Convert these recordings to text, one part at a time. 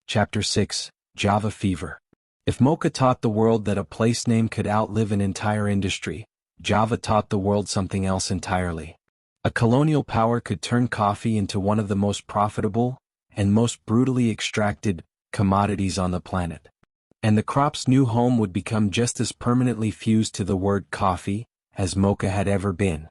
Chapter 6, Java Fever. If Mocha taught the world that a place name could outlive an entire industry, Java taught the world something else entirely. A colonial power could turn coffee into one of the most profitable and most brutally extracted commodities on the planet. And the crop's new home would become just as permanently fused to the word coffee as Mocha had ever been.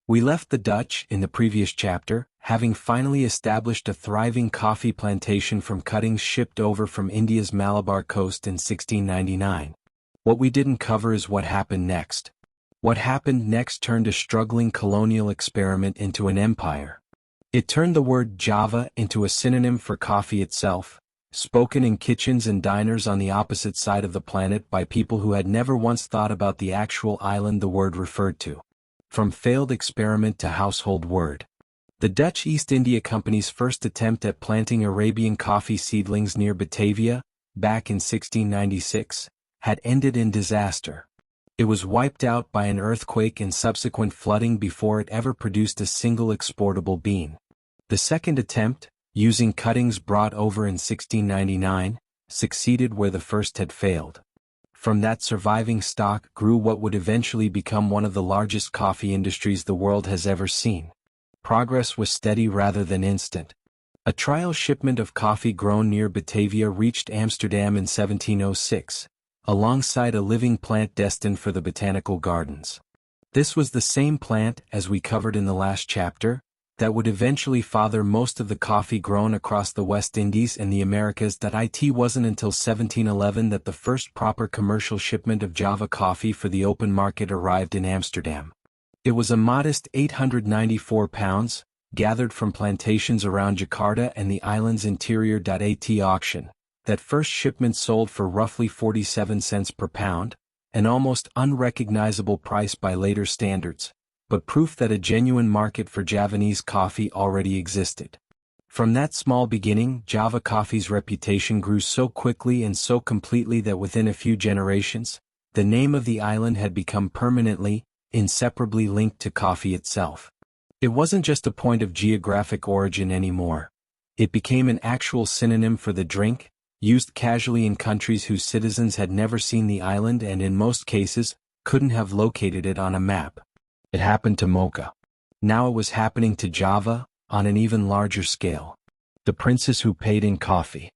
We left the Dutch in the previous chapter, having finally established a thriving coffee plantation from cuttings shipped over from India's Malabar coast in 1699. What we didn't cover is what happened next. What happened next turned a struggling colonial experiment into an empire. It turned the word Java into a synonym for coffee itself, spoken in kitchens and diners on the opposite side of the planet by people who had never once thought about the actual island the word referred to. From failed experiment to household word. The Dutch East India Company's first attempt at planting Arabian coffee seedlings near Batavia, back in 1696, had ended in disaster. It was wiped out by an earthquake and subsequent flooding before it ever produced a single exportable bean. The second attempt, using cuttings brought over in 1699, succeeded where the first had failed. From that surviving stock grew what would eventually become one of the largest coffee industries the world has ever seen. Progress was steady rather than instant. A trial shipment of coffee grown near Batavia reached Amsterdam in 1706, alongside a living plant destined for the botanical gardens. This was the same plant, as we covered in the last chapter, that would eventually father most of the coffee grown across the West Indies and the Americas. It wasn't until 1711 that the first proper commercial shipment of Java coffee for the open market arrived in Amsterdam. It was a modest 894 pounds, gathered from plantations around Jakarta and the island's interior. At auction, that first shipment sold for roughly 47 cents per pound, an almost unrecognizable price by later standards, but proof that a genuine market for Javanese coffee already existed. From that small beginning, Java coffee's reputation grew so quickly and so completely that within a few generations, the name of the island had become permanently, inseparably linked to coffee itself. It wasn't just a point of geographic origin anymore. It became an actual synonym for the drink, used casually in countries whose citizens had never seen the island and in most cases, couldn't have located it on a map. It happened to Mocha. Now it was happening to Java, on an even larger scale. The princes who paid in coffee.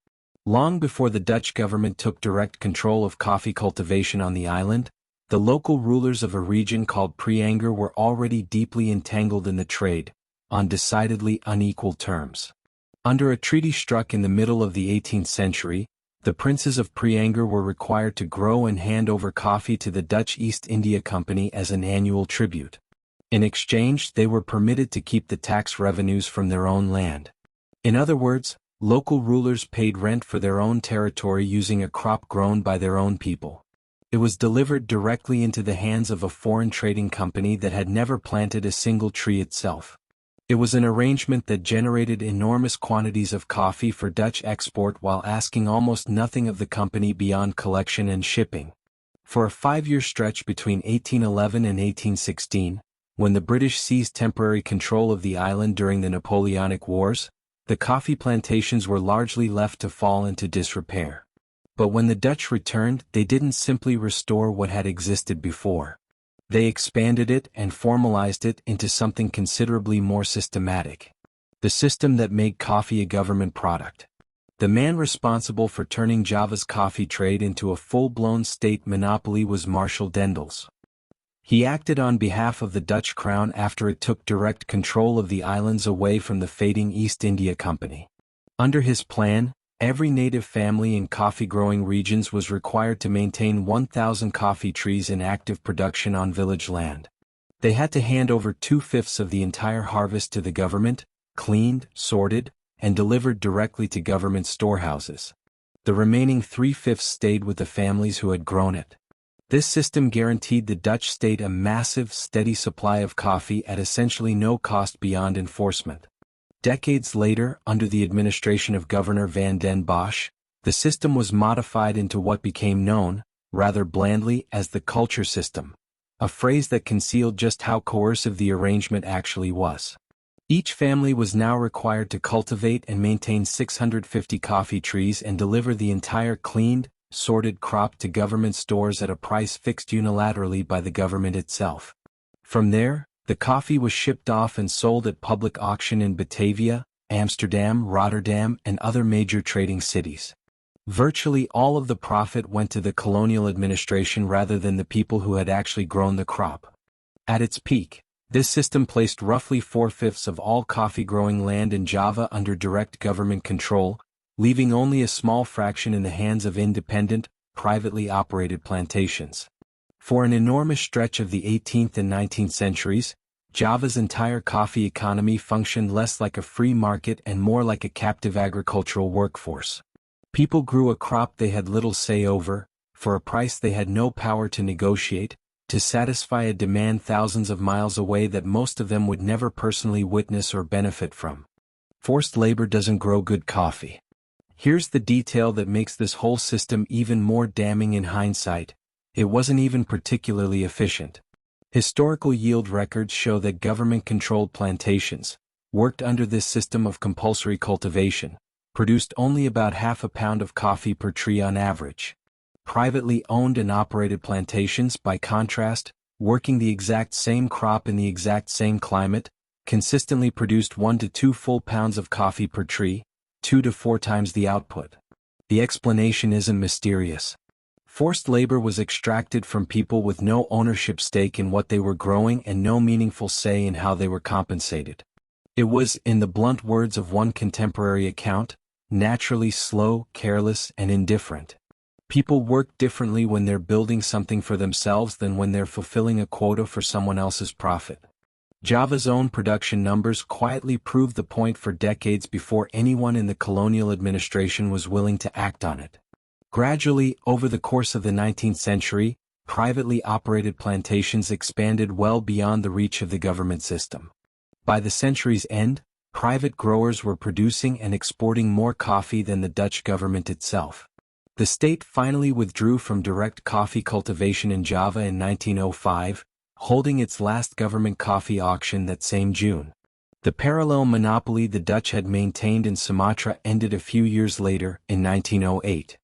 Long before the Dutch government took direct control of coffee cultivation on the island, the local rulers of a region called Preanger were already deeply entangled in the trade, on decidedly unequal terms. Under a treaty struck in the middle of the 18th century, the princes of Preanger were required to grow and hand over coffee to the Dutch East India Company as an annual tribute. In exchange, they were permitted to keep the tax revenues from their own land. In other words, local rulers paid rent for their own territory using a crop grown by their own people. It was delivered directly into the hands of a foreign trading company that had never planted a single tree itself. It was an arrangement that generated enormous quantities of coffee for Dutch export while asking almost nothing of the company beyond collection and shipping. For a 5-year stretch between 1811 and 1816, when the British seized temporary control of the island during the Napoleonic Wars, the coffee plantations were largely left to fall into disrepair. But when the Dutch returned, they didn't simply restore what had existed before. They expanded it and formalized it into something considerably more systematic. The system that made coffee a government product. The man responsible for turning Java's coffee trade into a full-blown state monopoly was Marshal Dendels. He acted on behalf of the Dutch crown after it took direct control of the islands away from the fading East India Company. Under his plan, every native family in coffee-growing regions was required to maintain 1,000 coffee trees in active production on village land. They had to hand over 2/5 of the entire harvest to the government, cleaned, sorted, and delivered directly to government storehouses. The remaining 3/5 stayed with the families who had grown it. This system guaranteed the Dutch state a massive, steady supply of coffee at essentially no cost beyond enforcement. Decades later, under the administration of Governor Van den Bosch, the system was modified into what became known, rather blandly, as the culture system, a phrase that concealed just how coercive the arrangement actually was. Each family was now required to cultivate and maintain 650 coffee trees and deliver the entire cleaned, sorted crop to government stores at a price fixed unilaterally by the government itself. From there, the coffee was shipped off and sold at public auction in Batavia, Amsterdam, Rotterdam, and other major trading cities. Virtually all of the profit went to the colonial administration rather than the people who had actually grown the crop. At its peak, this system placed roughly 4/5 of all coffee-growing land in Java under direct government control, leaving only a small fraction in the hands of independent, privately operated plantations. For an enormous stretch of the 18th and 19th centuries, Java's entire coffee economy functioned less like a free market and more like a captive agricultural workforce. People grew a crop they had little say over, for a price they had no power to negotiate, to satisfy a demand thousands of miles away that most of them would never personally witness or benefit from. Forced labor doesn't grow good coffee. Here's the detail that makes this whole system even more damning in hindsight: it wasn't even particularly efficient. Historical yield records show that government-controlled plantations, worked under this system of compulsory cultivation, produced only about half a pound of coffee per tree on average. Privately owned and operated plantations, by contrast, working the exact same crop in the exact same climate, consistently produced 1 to 2 full pounds of coffee per tree, 2 to 4 times the output. The explanation isn't mysterious. Forced labor was extracted from people with no ownership stake in what they were growing and no meaningful say in how they were compensated. It was, in the blunt words of one contemporary account, naturally slow, careless, and indifferent. People work differently when they're building something for themselves than when they're fulfilling a quota for someone else's profit. Java's own production numbers quietly proved the point for decades before anyone in the colonial administration was willing to act on it. Gradually, over the course of the 19th century, privately operated plantations expanded well beyond the reach of the government system. By the century's end, private growers were producing and exporting more coffee than the Dutch government itself. The state finally withdrew from direct coffee cultivation in Java in 1905, holding its last government coffee auction that same June. The parallel monopoly the Dutch had maintained in Sumatra ended a few years later, in 1908.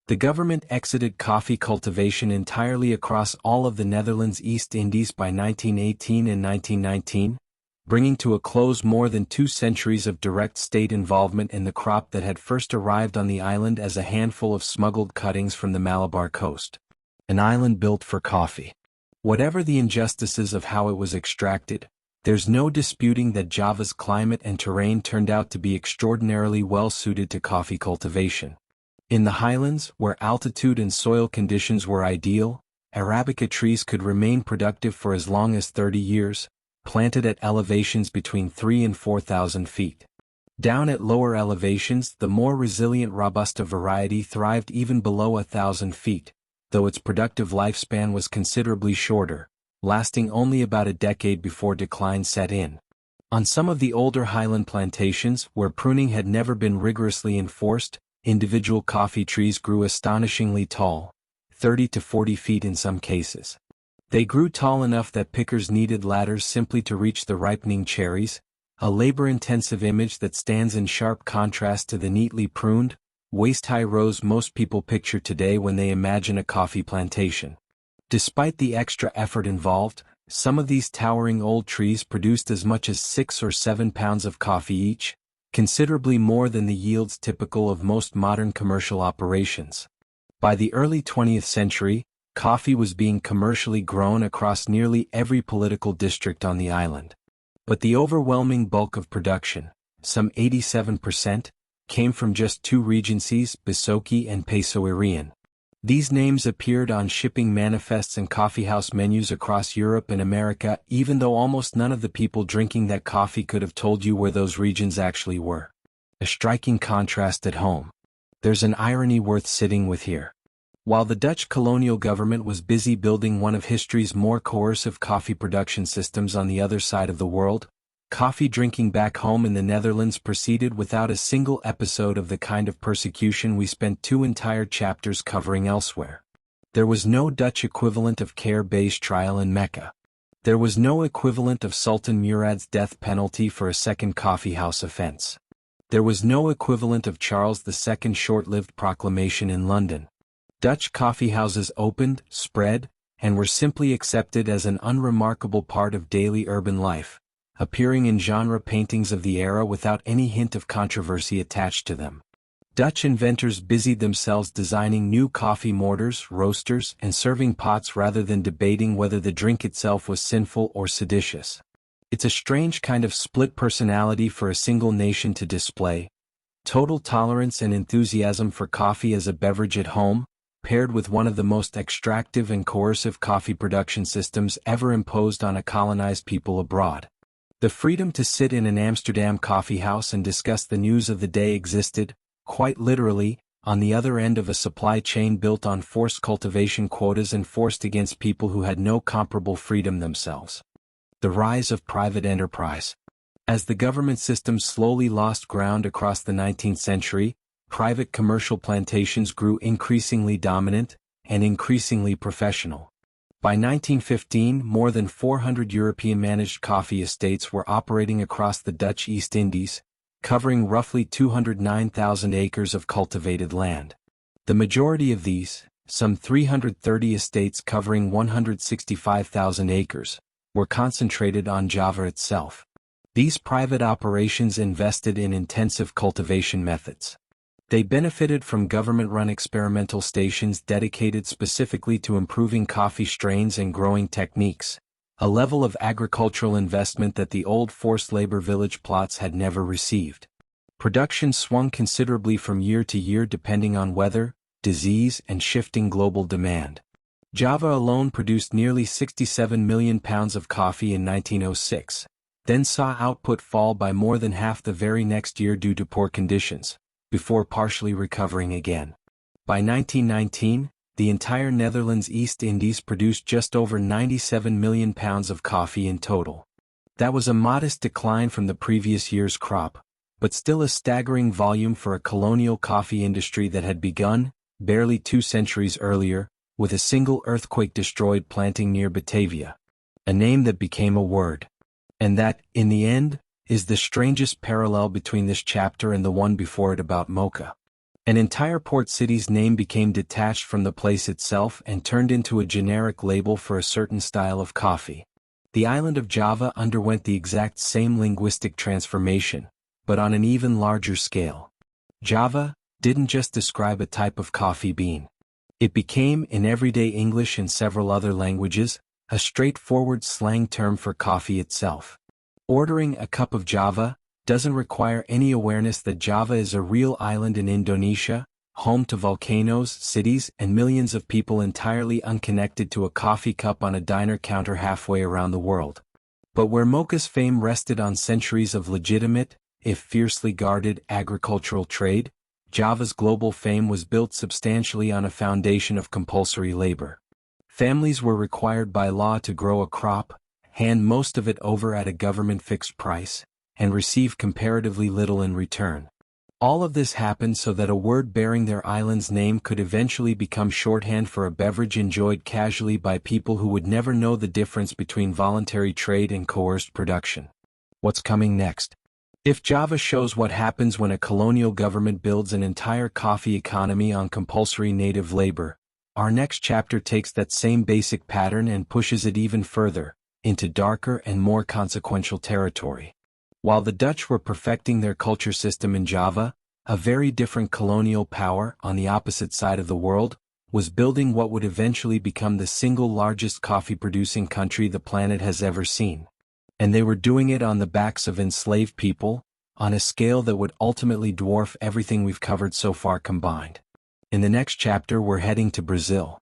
The government exited coffee cultivation entirely across all of the Netherlands East Indies by 1918 and 1919, bringing to a close more than 2 centuries of direct state involvement in the crop that had first arrived on the island as a handful of smuggled cuttings from the Malabar coast. An island built for coffee. Whatever the injustices of how it was extracted, there's no disputing that Java's climate and terrain turned out to be extraordinarily well suited to coffee cultivation. In the highlands, where altitude and soil conditions were ideal, Arabica trees could remain productive for as long as 30 years, planted at elevations between 3,000 and 4,000 feet. Down at lower elevations, the more resilient Robusta variety thrived even below 1,000 feet, though its productive lifespan was considerably shorter, lasting only about a decade before decline set in. On some of the older highland plantations, where pruning had never been rigorously enforced, individual coffee trees grew astonishingly tall, 30 to 40 feet in some cases. They grew tall enough that pickers needed ladders simply to reach the ripening cherries, a labor-intensive image that stands in sharp contrast to the neatly pruned, waist-high rows most people picture today when they imagine a coffee plantation. Despite the extra effort involved, some of these towering old trees produced as much as 6 or 7 pounds of coffee each, considerably more than the yields typical of most modern commercial operations. By the early 20th century, coffee was being commercially grown across nearly every political district on the island. But the overwhelming bulk of production, some 87%, came from just 2 regencies, Bisoki and Peso-Irian. These names appeared on shipping manifests and coffeehouse menus across Europe and America, even though almost none of the people drinking that coffee could have told you where those regions actually were. A striking contrast at home. There's an irony worth sitting with here. While the Dutch colonial government was busy building one of history's more coercive coffee production systems on the other side of the world, coffee drinking back home in the Netherlands proceeded without a single episode of the kind of persecution we spent 2 entire chapters covering elsewhere. There was no Dutch equivalent of care-based trial in Mocha. There was no equivalent of Sultan Murad's death penalty for a second coffeehouse offense. There was no equivalent of Charles II's short-lived proclamation in London. Dutch coffeehouses opened, spread, and were simply accepted as an unremarkable part of daily urban life, appearing in genre paintings of the era without any hint of controversy attached to them. Dutch inventors busied themselves designing new coffee mortars, roasters, and serving pots rather than debating whether the drink itself was sinful or seditious. It's a strange kind of split personality for a single nation to display. Total tolerance and enthusiasm for coffee as a beverage at home, paired with one of the most extractive and coercive coffee production systems ever imposed on a colonized people abroad. The freedom to sit in an Amsterdam coffeehouse and discuss the news of the day existed, quite literally, on the other end of a supply chain built on forced cultivation quotas enforced against people who had no comparable freedom themselves. The rise of private enterprise. As the government system slowly lost ground across the 19th century, private commercial plantations grew increasingly dominant and increasingly professional. By 1915, more than 400 European-managed coffee estates were operating across the Dutch East Indies, covering roughly 209,000 acres of cultivated land. The majority of these, some 330 estates covering 165,000 acres, were concentrated on Java itself. These private operations invested in intensive cultivation methods. They benefited from government-run experimental stations dedicated specifically to improving coffee strains and growing techniques, a level of agricultural investment that the old forced labor village plots had never received. Production swung considerably from year to year depending on weather, disease, and shifting global demand. Java alone produced nearly 67 million pounds of coffee in 1906, then saw output fall by more than half the very next year due to poor conditions, before partially recovering again. By 1919, the entire Netherlands East Indies produced just over 97 million pounds of coffee in total. That was a modest decline from the previous year's crop, but still a staggering volume for a colonial coffee industry that had begun, barely 2 centuries earlier, with a single earthquake-destroyed planting near Batavia. A name that became a word. And that, in the end, is the strangest parallel between this chapter and the one before it about Mocha. An entire port city's name became detached from the place itself and turned into a generic label for a certain style of coffee. The island of Java underwent the exact same linguistic transformation, but on an even larger scale. Java didn't just describe a type of coffee bean. It became, in everyday English and several other languages, a straightforward slang term for coffee itself. Ordering a cup of Java doesn't require any awareness that Java is a real island in Indonesia, home to volcanoes, cities, and millions of people entirely unconnected to a coffee cup on a diner counter halfway around the world. But where Mocha's fame rested on centuries of legitimate, if fiercely guarded, agricultural trade, Java's global fame was built substantially on a foundation of compulsory labor. Families were required by law to grow a crop, hand most of it over at a government-fixed price, and receive comparatively little in return. All of this happened so that a word bearing their island's name could eventually become shorthand for a beverage enjoyed casually by people who would never know the difference between voluntary trade and coerced production. What's coming next? If Java shows what happens when a colonial government builds an entire coffee economy on compulsory native labor, our next chapter takes that same basic pattern and pushes it even further, into darker and more consequential territory. While the Dutch were perfecting their culture system in Java, a very different colonial power on the opposite side of the world was building what would eventually become the single largest coffee-producing country the planet has ever seen. And they were doing it on the backs of enslaved people, on a scale that would ultimately dwarf everything we've covered so far combined. In the next chapter we're heading to Brazil.